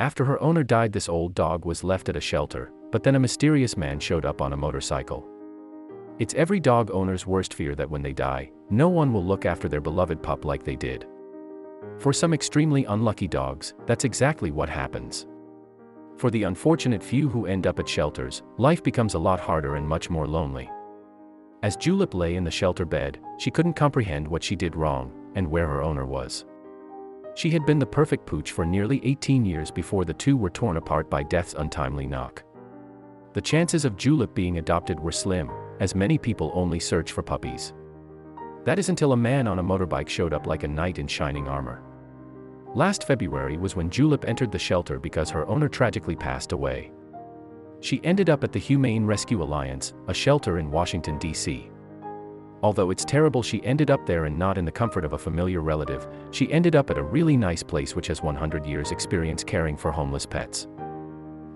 After her owner died, this old dog was left at a shelter, but then a mysterious man showed up on a motorcycle. It's every dog owner's worst fear that when they die, no one will look after their beloved pup like they did. For some extremely unlucky dogs, that's exactly what happens. For the unfortunate few who end up at shelters, life becomes a lot harder and much more lonely. As Julep lay in the shelter bed, she couldn't comprehend what she did wrong, and where her owner was. She had been the perfect pooch for nearly 18 years before the two were torn apart by death's untimely knock. The chances of Julep being adopted were slim, as many people only search for puppies. That is until a man on a motorbike showed up like a knight in shining armor. Last February was when Julep entered the shelter because her owner tragically passed away. She ended up at the Humane Rescue Alliance, a shelter in Washington, D.C. Although it's terrible she ended up there and not in the comfort of a familiar relative, she ended up at a really nice place which has 100 years experience caring for homeless pets.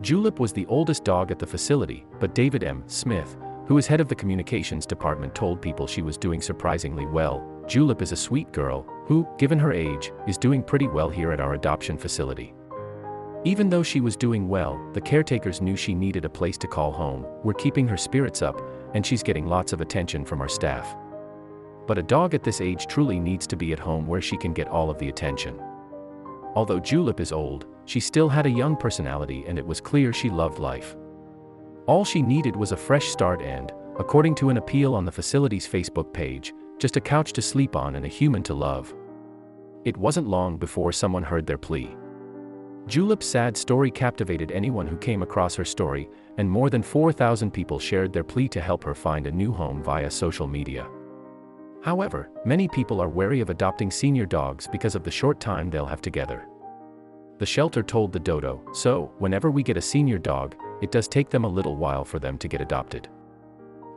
Julep was the oldest dog at the facility, but David M. Smith, who is head of the communications department, told people she was doing surprisingly well. Julep is a sweet girl, who, given her age, is doing pretty well here at our adoption facility. Even though she was doing well, the caretakers knew she needed a place to call home. We're keeping her spirits up, and she's getting lots of attention from our staff. But a dog at this age truly needs to be at home where she can get all of the attention. Although Julep is old, she still had a young personality and it was clear she loved life. All she needed was a fresh start and, according to an appeal on the facility's Facebook page, just a couch to sleep on and a human to love. It wasn't long before someone heard their plea. Julep's sad story captivated anyone who came across her story, and more than 4,000 people shared their plea to help her find a new home via social media. However, many people are wary of adopting senior dogs because of the short time they'll have together. The shelter told the Dodo, so, whenever we get a senior dog, it does take them a little while for them to get adopted.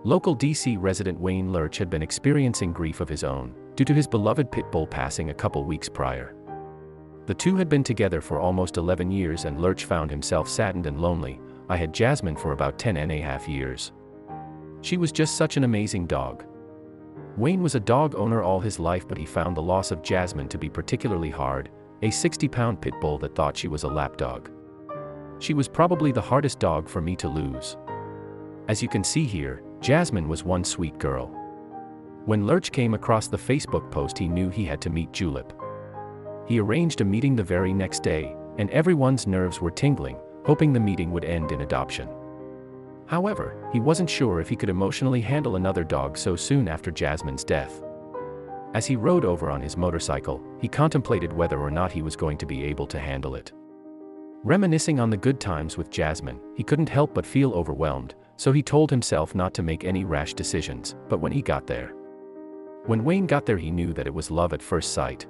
Local DC resident Wayne Lurch had been experiencing grief of his own, due to his beloved pit bull passing a couple weeks prior. The two had been together for almost 11 years and Lurch found himself saddened and lonely. I had Jasmine for about 10.5 years. She was just such an amazing dog. Wayne was a dog owner all his life, but he found the loss of Jasmine to be particularly hard, a 60-pound pit bull that thought she was a lapdog. She was probably the hardest dog for me to lose. As you can see here, Jasmine was one sweet girl. When Lurch came across the Facebook post, he knew he had to meet Julep. He arranged a meeting the very next day, and everyone's nerves were tingling, hoping the meeting would end in adoption. However, he wasn't sure if he could emotionally handle another dog so soon after Jasmine's death. As he rode over on his motorcycle, he contemplated whether or not he was going to be able to handle it. Reminiscing on the good times with Jasmine, he couldn't help but feel overwhelmed, so he told himself not to make any rash decisions. But when Wayne got there, he knew that it was love at first sight.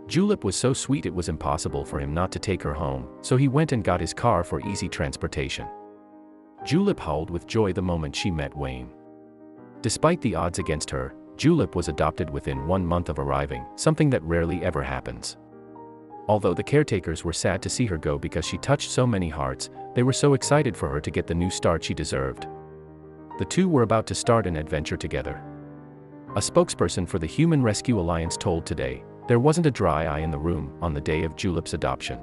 Julep was so sweet it was impossible for him not to take her home, so he went and got his car for easy transportation. Julep howled with joy the moment she met Wayne. Despite the odds against her, Julep was adopted within 1 month of arriving, something that rarely ever happens. Although the caretakers were sad to see her go because she touched so many hearts, they were so excited for her to get the new start she deserved. The two were about to start an adventure together. A spokesperson for the Humane Rescue Alliance told Today, "There wasn't a dry eye in the room on the day of Julep's adoption.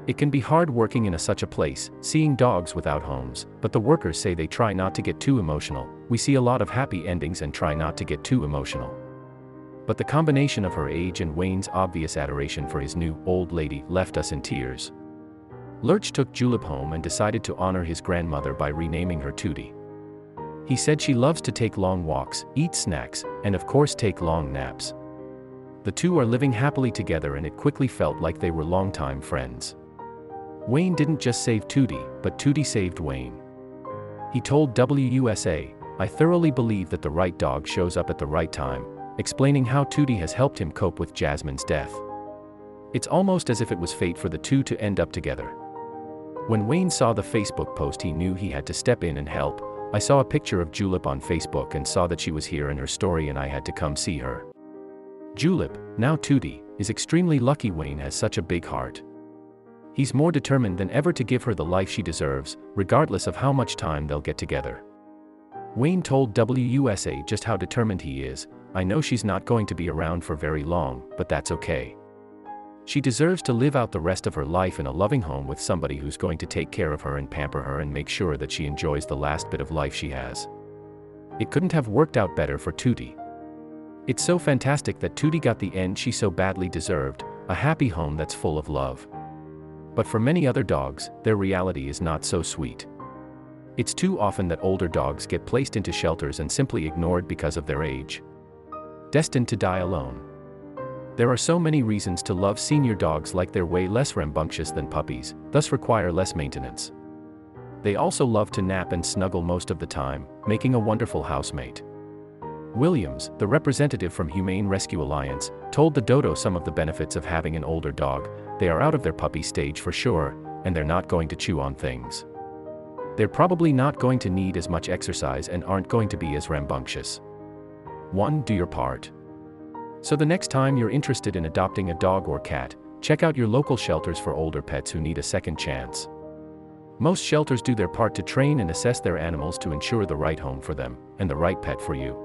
It can be hard working in such a place, seeing dogs without homes, but the workers say they try not to get too emotional. We see a lot of happy endings and try not to get too emotional." But the combination of her age and Wayne's obvious adoration for his new, old lady left us in tears. Lurch took Julep home and decided to honor his grandmother by renaming her Tootie. He said she loves to take long walks, eat snacks, and of course take long naps. The two are living happily together and it quickly felt like they were longtime friends. Wayne didn't just save Tootie, but Tootie saved Wayne. He told WUSA, "I thoroughly believe that the right dog shows up at the right time," explaining how Tootie has helped him cope with Jasmine's death. It's almost as if it was fate for the two to end up together. When Wayne saw the Facebook post, he knew he had to step in and help. "I saw a picture of Julep on Facebook and saw that she was here in her story and I had to come see her. Julep, now Tootie, is extremely lucky. Wayne has such a big heart. He's more determined than ever to give her the life she deserves, regardless of how much time they'll get together." Wayne told WUSA just how determined he is. "I know she's not going to be around for very long, but that's okay. She deserves to live out the rest of her life in a loving home with somebody who's going to take care of her and pamper her and make sure that she enjoys the last bit of life she has. It couldn't have worked out better for Tootie. It's so fantastic that Tootie got the end she so badly deserved, a happy home that's full of love. But for many other dogs, their reality is not so sweet. It's too often that older dogs get placed into shelters and simply ignored because of their age. Destined to die alone. There are so many reasons to love senior dogs, like they're way less rambunctious than puppies, thus require less maintenance. They also love to nap and snuggle most of the time, making a wonderful housemate. Williams, the representative from Humane Rescue Alliance, told the Dodo some of the benefits of having an older dog. They are out of their puppy stage for sure, and they're not going to chew on things. They're probably not going to need as much exercise and aren't going to be as rambunctious. 1. Do your part. So the next time you're interested in adopting a dog or cat, check out your local shelters for older pets who need a second chance. Most shelters do their part to train and assess their animals to ensure the right home for them, and the right pet for you.